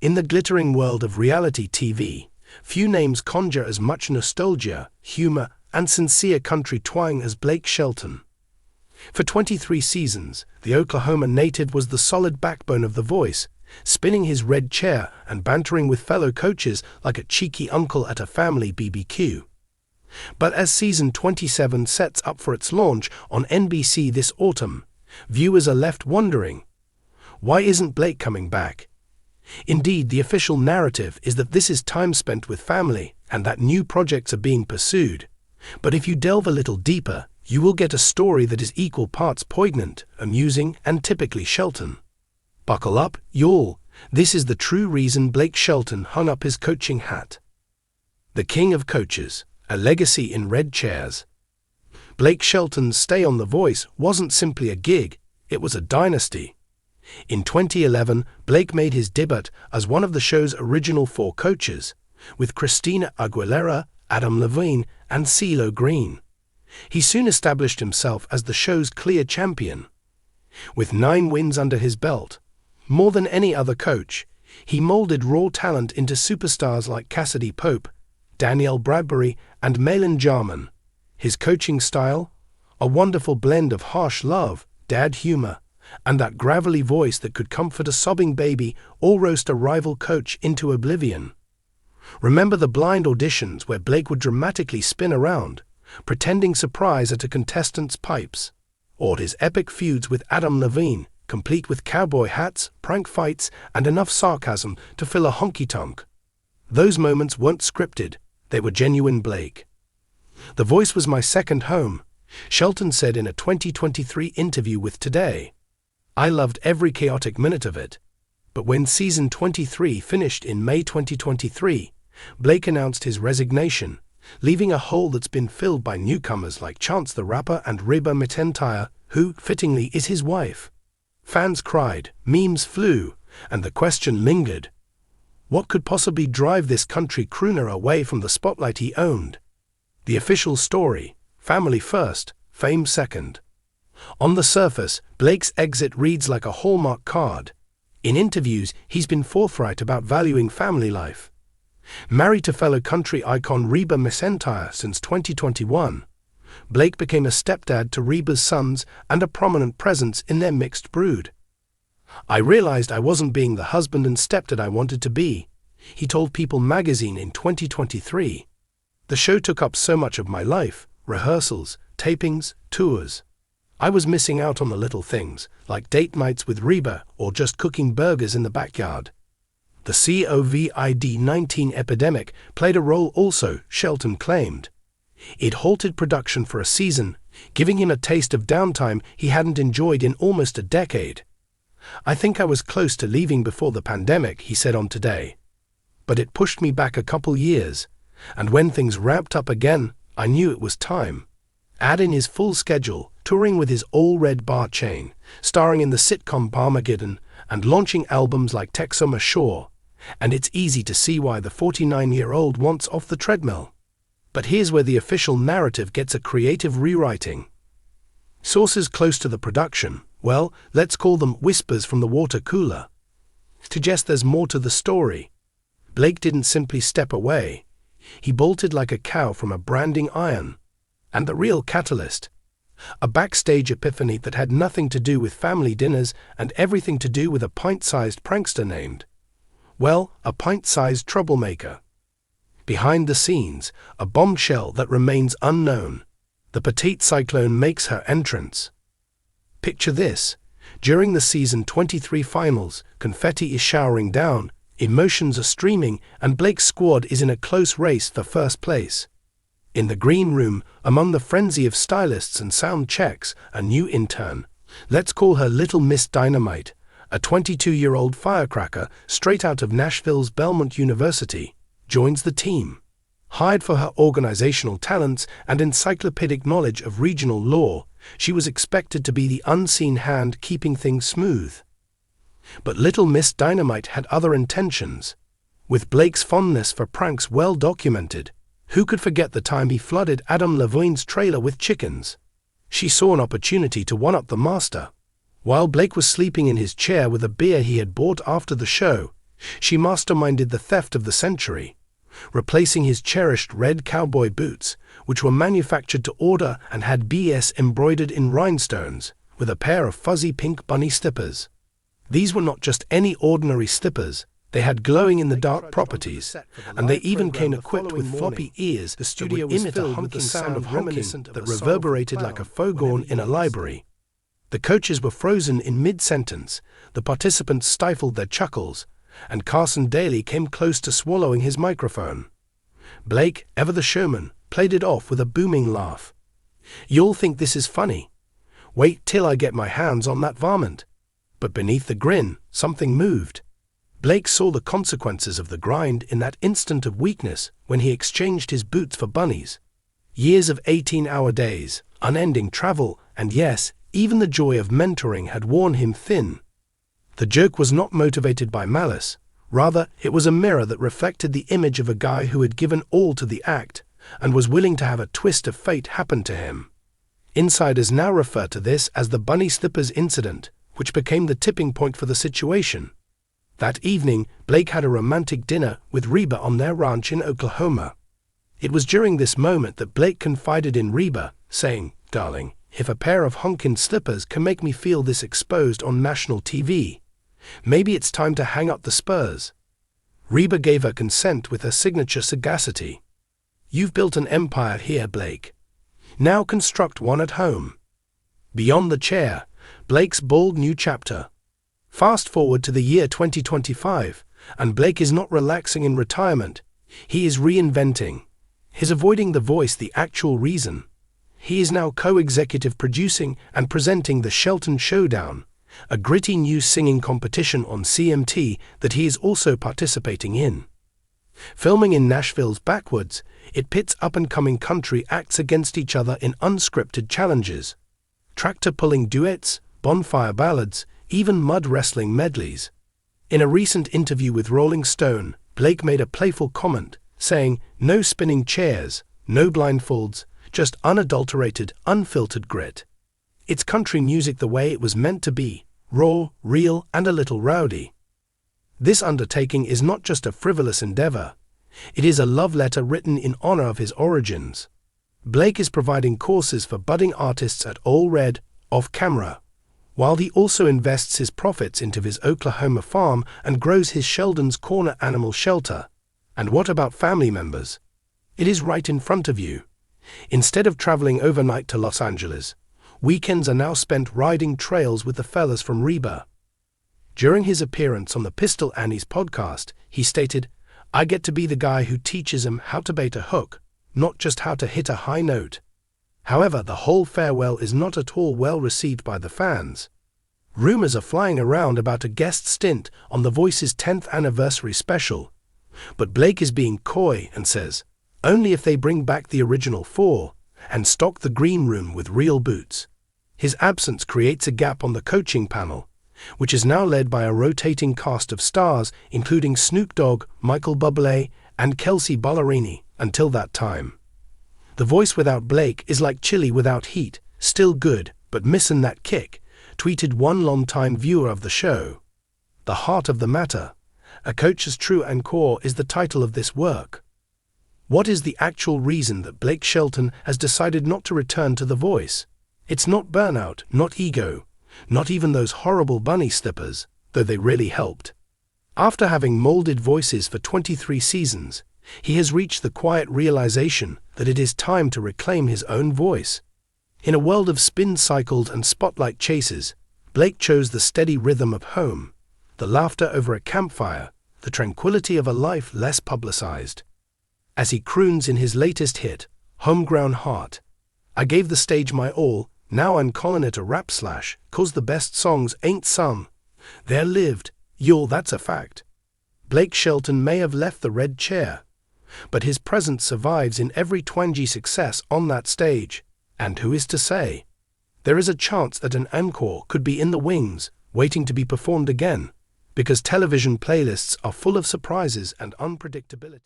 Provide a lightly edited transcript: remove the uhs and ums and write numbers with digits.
In the glittering world of reality TV, few names conjure as much nostalgia, humor, and sincere country twang as Blake Shelton. For 23 seasons, the Oklahoma native was the solid backbone of The Voice, spinning his red chair and bantering with fellow coaches like a cheeky uncle at a family BBQ. But as season 27 sets up for its launch on NBC this autumn, viewers are left wondering, why isn't Blake coming back? Indeed, the official narrative is that this is time spent with family and that new projects are being pursued. But if you delve a little deeper, you will get a story that is equal parts poignant, amusing, and typically Shelton. Buckle up, y'all. This is the true reason Blake Shelton hung up his coaching hat. The King of Coaches, a legacy in red chairs. Blake Shelton's stay on The Voice wasn't simply a gig, it was a dynasty. In 2011, Blake made his debut as one of the show's original 4 coaches, with Christina Aguilera, Adam Levine, and CeeLo Green. He soon established himself as the show's clear champion. With 9 wins under his belt, more than any other coach, he molded raw talent into superstars like Cassidy Pope, Danielle Bradbury, and Malin Jarman. His coaching style? A wonderful blend of harsh love, dad humor, and that gravelly voice that could comfort a sobbing baby or roast a rival coach into oblivion. Remember the blind auditions where Blake would dramatically spin around, pretending surprise at a contestant's pipes, or his epic feuds with Adam Levine, complete with cowboy hats, prank fights, and enough sarcasm to fill a honky-tonk. Those moments weren't scripted, they were genuine Blake. The Voice was my second home, Shelton said in a 2023 interview with Today. I loved every chaotic minute of it. But when season 23 finished in May 2023, Blake announced his resignation, leaving a hole that's been filled by newcomers like Chance the Rapper and Reba McEntire, who, fittingly, is his wife. Fans cried, memes flew, and the question lingered. What could possibly drive this country crooner away from the spotlight he owned? The official story: family first, fame second. On the surface, Blake's exit reads like a Hallmark card. In interviews, he's been forthright about valuing family life. Married to fellow country icon Reba McEntire since 2021, Blake became a stepdad to Reba's sons and a prominent presence in their mixed brood. I realized I wasn't being the husband and stepdad I wanted to be, he told People magazine in 2023. The show took up so much of my life: rehearsals, tapings, tours. I was missing out on the little things, like date nights with Reba or just cooking burgers in the backyard. The COVID-19 epidemic played a role also, Shelton claimed. It halted production for a season, giving him a taste of downtime he hadn't enjoyed in almost a decade. I think I was close to leaving before the pandemic, he said on Today. But it pushed me back a couple years, and when things ramped up again, I knew it was time. Add in his full schedule, touring with his all-red bar chain, starring in the sitcom Barmageddon, and launching albums like Texoma Shore, and it's easy to see why the 49-year-old wants off the treadmill. But here's where the official narrative gets a creative rewriting. Sources close to the production, well, let's call them whispers from the water cooler, suggest there's more to the story. Blake didn't simply step away. He bolted like a cow from a branding iron. And the real catalyst: a backstage epiphany that had nothing to do with family dinners and everything to do with a pint-sized prankster named, well, a pint-sized troublemaker. Behind the scenes, a bombshell that remains unknown. The petite cyclone makes her entrance. Picture this: during the season 23 finals, confetti is showering down, emotions are streaming, and Blake's squad is in a close race for first place. In the green room, among the frenzy of stylists and sound checks, a new intern, let's call her Little Miss Dynamite, a 22-year-old firecracker straight out of Nashville's Belmont University, joins the team. Hired for her organizational talents and encyclopedic knowledge of regional law, she was expected to be the unseen hand keeping things smooth. But Little Miss Dynamite had other intentions. With Blake's fondness for pranks well documented, who could forget the time he flooded Adam Levine's trailer with chickens? She saw an opportunity to one-up the master. While Blake was sleeping in his chair with a beer he had bought after the show, She masterminded the theft of the century, replacing his cherished red cowboy boots, which were manufactured to order and had BS embroidered in rhinestones, with a pair of fuzzy pink bunny slippers. These were not just any ordinary slippers. They had glowing-in-the-dark properties, and they even came equipped with floppy ears that would emit a honking sound of honking that reverberated like a foghorn in a library. The coaches were frozen in mid-sentence, the participants stifled their chuckles, and Carson Daly came close to swallowing his microphone. Blake, ever the showman, played it off with a booming laugh. "You'll think this is funny. Wait till I get my hands on that varmint." But beneath the grin, something moved. Blake saw the consequences of the grind in that instant of weakness when he exchanged his boots for bunnies. Years of 18-hour days, unending travel, and yes, even the joy of mentoring had worn him thin. The joke was not motivated by malice. Rather, it was a mirror that reflected the image of a guy who had given all to the act and was willing to have a twist of fate happen to him. Insiders now refer to this as the bunny slippers incident, which became the tipping point for the situation. That evening, Blake had a romantic dinner with Reba on their ranch in Oklahoma. It was during this moment that Blake confided in Reba, saying, "Darling, if a pair of honkin' slippers can make me feel this exposed on national TV, maybe it's time to hang up the spurs." Reba gave her consent with her signature sagacity. "You've built an empire here, Blake. Now construct one at home." Beyond the chair, Blake's bold new chapter. Fast forward to the year 2025, and Blake is not relaxing in retirement. He is reinventing. He's avoiding the voice, the actual reason. He is now co-executive producing and presenting the Shelton Showdown, a gritty new singing competition on CMT that he is also participating in. Filming in Nashville's backwoods, it pits up-and-coming country acts against each other in unscripted challenges. Tractor-pulling duets, bonfire ballads, even mud wrestling medleys. In a recent interview with Rolling Stone, Blake made a playful comment, saying, "No spinning chairs, no blindfolds, just unadulterated, unfiltered grit. It's country music the way it was meant to be, raw, real, and a little rowdy." This undertaking is not just a frivolous endeavor. It is a love letter written in honor of his origins. Blake is providing courses for budding artists at All Red, off camera, while he also invests his profits into his Oklahoma farm and grows his Sheldon's Corner animal shelter. And what about family members? It is right in front of you. Instead of traveling overnight to Los Angeles, weekends are now spent riding trails with the fellas from Reba. During his appearance on the Pistol Annie's podcast, he stated, "I get to be the guy who teaches them how to bait a hook, not just how to hit a high note." However, the whole farewell is not at all well received by the fans. Rumors are flying around about a guest stint on The Voice's 10th anniversary special, but Blake is being coy and says, only if they bring back the original 4 and stock the green room with real boots. His absence creates a gap on the coaching panel, which is now led by a rotating cast of stars including Snoop Dogg, Michael Bublé, and Kelsey Ballerini until that time. The Voice without Blake is like chili without heat, still good, but missing that kick, tweeted one longtime viewer of the show. The heart of the matter, A Coach's True Encore, is the title of this work. What is the actual reason that Blake Shelton has decided not to return to The Voice? It's not burnout, not ego, not even those horrible bunny slippers, though they really helped. After having molded voices for 23 seasons, he has reached the quiet realization that it is time to reclaim his own voice. In a world of spin cycles and spotlight chases, Blake chose the steady rhythm of home, the laughter over a campfire, the tranquility of a life less publicized. As he croons in his latest hit, Homegrown Heart, "I gave the stage my all, now I'm callin' it a rap slash, 'cause the best songs ain't sung. They're lived, y'all, that's a fact." Blake Shelton may have left the red chair, but his presence survives in every twangy success on that stage. And who is to say? There is a chance that an encore could be in the wings, waiting to be performed again, because television playlists are full of surprises and unpredictability.